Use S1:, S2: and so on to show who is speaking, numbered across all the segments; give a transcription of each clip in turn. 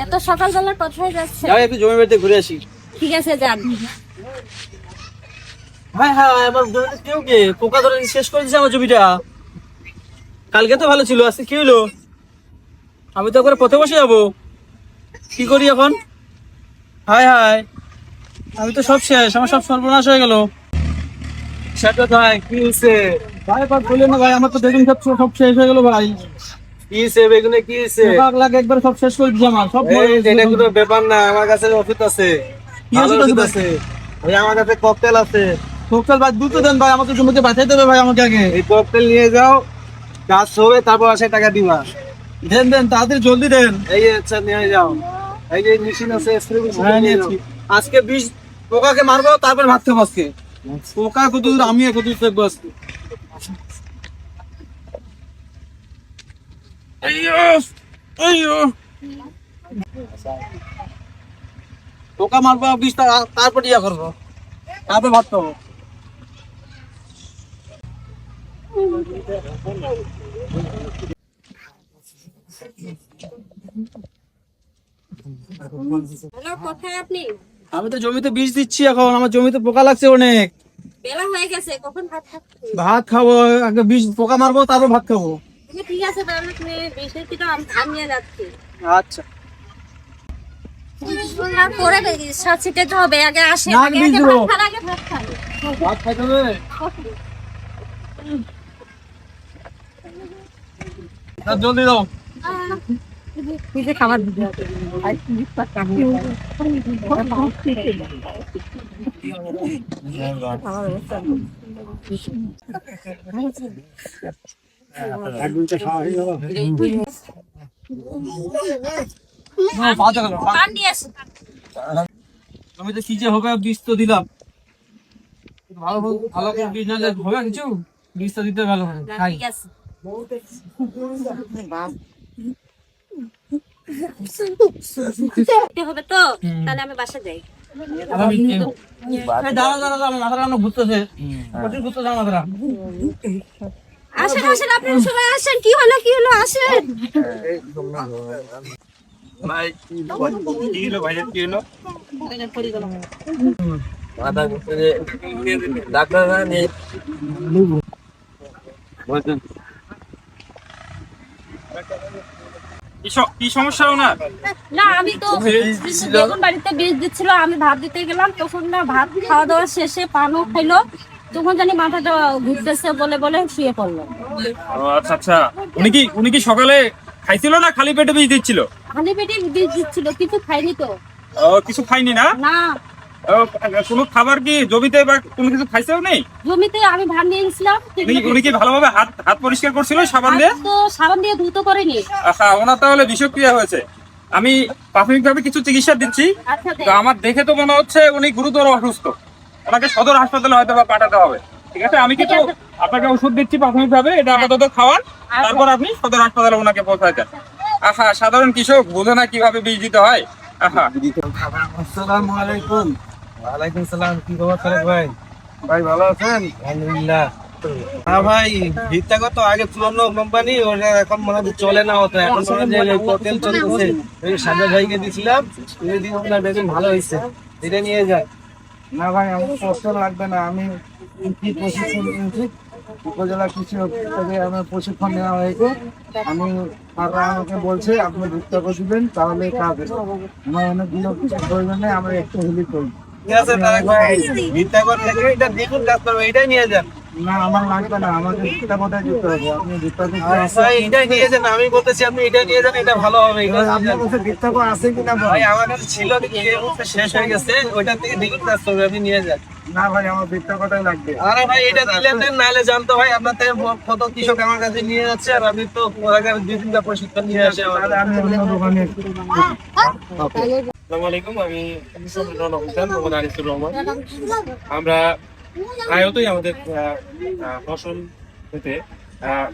S1: এত সকালবেলা কোথায় যাচ্ছে?
S2: যাও একটু জমি বাড়িতে ঘুরে আসি।
S1: ঠিক আছে, যান।
S2: হ্যাঁ হ্যাঁ, আমার জমিতে কেউ কে পোকা ধরে শেষ করে দিয়েছে আমার জমিটা। কালকে তো ভালো ছিল, আজকে কি হলো? আমি তো একবারে পথে বসে যাবো, কি করি এখন? হায় হায়, আমি তো সব শেষ, আমার সব সর্বনাশ হয়ে গেল। সেটা ভাই কি হয়েছে? ভাই পার বললেন না ভাই, আমার তো বেগুন সব সব শেষ হয়ে গেল ভাই।
S3: কি হয়েছে বেগুনে, কি হয়েছে?
S2: পোকা লাগে একবার সব শেষ করে দিয়েছে আমার সব।
S3: এটা কোনো ব্যাপার না, আমার কাছে ওষুধ আছে,
S2: কি
S3: ভালো
S2: ওষুধ
S3: ওষুধ
S2: আছে?
S3: আছে। ওই আমার কাছে ককটেল আছে।
S2: সকাল ভাই দ্রুত দেন ভাই, আমাকে জমিতে বাঁচাইতে হবে ভাই আমাকে আগে।
S3: এই ককটেল নিয়ে যাও, গাছ হবে, তারপর 80 টাকা দিবা।
S2: দেন দেন, তাড়াতাড়ি জলদি দেন।
S3: এই আচ্ছা নিয়ে যাও, এই যে মেশিন আছে, স্প্রে মেশিন
S2: হ্যাঁ
S3: নিয়ে যাও।
S2: নিয়েছি। আজকে বিষ পোকাকে মারবো, তারপর ভাত খাবো আজকে। পোকা কত দূর, আমি কত দূর দেখবো আজকে। পোকা মারবো, বিষ তারপর ইয়া করবো, তারপর ভাত খাবো।
S1: হ্যালো, কোথায় আপনি?
S2: আমি তো জমিতে বিষ দিচ্ছি এখন, আমার জমিতে পোকা লাগছে অনেক।
S1: বেলা হয়ে গেছে, কখন ভাত খাচ্ছি?
S2: ভাত খাবো আগে, বিষ পোকা মারবো তারপর ভাত খাবো।
S1: ঠিক আছে, তাহলে তুমি বিশেষ কিছু আমি নিয়ে যাচ্ছি।
S2: আচ্ছা।
S1: পরে সাথে যেতে হবে, আগে আসে,
S2: না,
S1: আগে
S2: বীজ
S1: আগে
S2: দেবো।
S1: ভাত খান, আগে ভাত খান।
S2: ভাত খাইতে হবে। না, জলদি দাও।
S1: নিজে খাবার দিতে হবে।
S2: ভাত খাবো।
S1: পান নিয়ে আসো।
S2: জমিতে কি যে হবে, বীজ তো দিলাম। ভালো ভালো করে বীজ না দিলে হবে কিছু? বীজ তো দিতে ভালো হবে।
S1: না,
S2: খাই।
S1: ঠিক আছে। দিতে হবে তো, তাহলে আমি বাসা যাই।
S2: দাঁড়া দাঁড়া দাঁড়া, মাথাটা অনেক ঘুরতেছে, প্রচুর ঘুরতেছে আমার মাথাটা।
S1: আসেন আসেন, আপনারা সবাই আসেন। কি হলো কি হলো, আসেন।
S3: ভাই কি হলো, ভাইয়ের কি হলো? মাথা ঘুরতে যে ডাক্তার নেই বলছেন।
S4: কি সমস্যা ওনার?
S1: না, আমি তো বেগুন বাড়িতে বীজ দিচ্ছিল, আমি ভাত দিতে গেলাম, তখন না ভাত খাওয়া দাওয়া শেষে পানও খাইলো, তখন জানি মাথাটা ঘুরতেছে বলে বলে শুয়ে পড়লো।
S4: ও আচ্ছা আচ্ছা, উনি কি সকালে খাইছিল না খালি পেটে বীজ দিচ্ছিল?
S1: খালি পেটে বীজ দিচ্ছিল, কিছু খাইনি তো।
S4: ও কিছু খাইনি না?
S1: না,
S4: ও, কোনো খাবার কি জমিতে বা কোনো কিছু খাইছেও নেই?
S1: জমিতে আমি ভাত নিয়ে গেছিলাম,
S4: উনি কি ভালোভাবে হাত হাত পরিষ্কার করছিল সাবান দিয়ে?
S1: তো সাবান দিয়ে ধুতো করেনি।
S4: আচ্ছা, ওনার তাহলে বিষক্রিয়া হয়েছে। আমি প্রাথমিকভাবে কিছু চিকিৎসা দিচ্ছি।
S1: আচ্ছা,
S4: তো আমার দেখে তো মনে হচ্ছে উনি গুরুতর অসুস্থ, ওনাকে সদর হাসপাতালে হয়তো বা পাঠাতে হবে। ঠিক আছে, আমি কিছু আপনাকে ওষুধ দিচ্ছি প্রাথমিকভাবে, এটা আপাতত খাওয়ান, তারপর আপনি সদর হাসপাতালে ওনাকে পৌঁছায় দেন। আহা, সাধারণ কৃষক বোঝে না কিভাবে বীজ দিতে হয়। আহা,
S3: আসসালামু আলাইকুম। ওয়ালাইকুম সালাম। কি খবর খালেক ভাই? ভাই ভালো আছেন? আলহামদুলিল্লাহ। হ্যাঁ ভাই, ভিত্তাগত তো আগে পুরনো কোম্পানি, ওটা এখন মনে হয় চলে না, হতো এখন মনে হয় যে ককটেল চলতেছে। ওই সাজা ভাইকে দিছিলাম, এই দিন আপনার বেগুন ভালো হয়েছে, এটা নিয়ে যায়। না ভাই, আমার কষ্ট লাগবে না, আমি কি প্রশিক্ষণ নিয়েছি, উপজেলা কৃষি অফিস থেকে আমার প্রশিক্ষণ নেওয়া হয়েছে। আমি তারা আমাকে বলছে আপনি ভিত্তাগত দিবেন, তাহলে কাজ হবে। আমার অনেকগুলো কিছু প্রয়োজন নেই, আমরা একটু হেল্প করি। ঠিক আছে তারেক ভাই, ভিত্তাগত থেকে এটা দেখুন কাজ করবে, এটাই নিয়ে যান। না আমার লাগবে না, আমাকে ভিত্তাগতই দিতে হবে। আপনি ভিত্তাগত এটাই নিয়ে যান, আমি বলতেছি আপনি এটা নিয়ে যান, এটা ভালো হবে। আপনার কাছে ভিত্তাগত আছে কিনা ভাই? আমার কাছে ছিল, কিন্তু এই মুহূর্তে শেষ হয়ে গেছে, ওইটা থেকে দেখুন কাজ করবে, আপনি নিয়ে যান। না ভাই, আমার ভিত্তাগতই লাগবে। আরে ভাই, এটা দিলেন দেন, নাহলে জানতো ভাই আপনার থেকে কত কৃষক আমার কাছে নিয়ে যাচ্ছে, আর আমি তো দুই তিনটা প্রশিক্ষণ নিয়ে আসে। আমি অন্য দোকানে। আসসালামু আলাইকুম, আমি মোহাম্মদ আনিসুর রহমান। আমরা প্রায়তই আমাদের ফসল হতে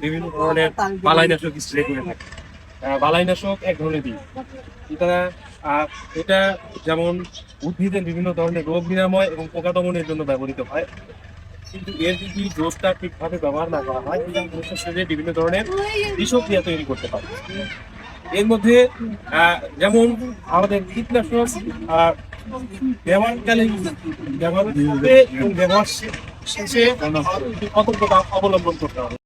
S3: বিভিন্ন ধরনের বালাইনাশক স্প্রে করে থাকি। বালাইনাশক এক ধরনের দিই, এটা যেমন উদ্ভিদের বিভিন্ন ধরনের রোগ নিরাময় এবং পোকা দমনের জন্য ব্যবহৃত হয়, কিন্তু এর যদি ডোজটা ঠিকভাবে ব্যবহার না করা হয়, শরীরে বিভিন্ন ধরনের বিষক্রিয়া তৈরি করতে পারে।
S4: এর মধ্যে যেমন আমাদের কীটনাশক ব্যবহারকালীন ব্যবহার করতে এবং ব্যবহার শেষে সতর্কতা অবলম্বন করতে হবে।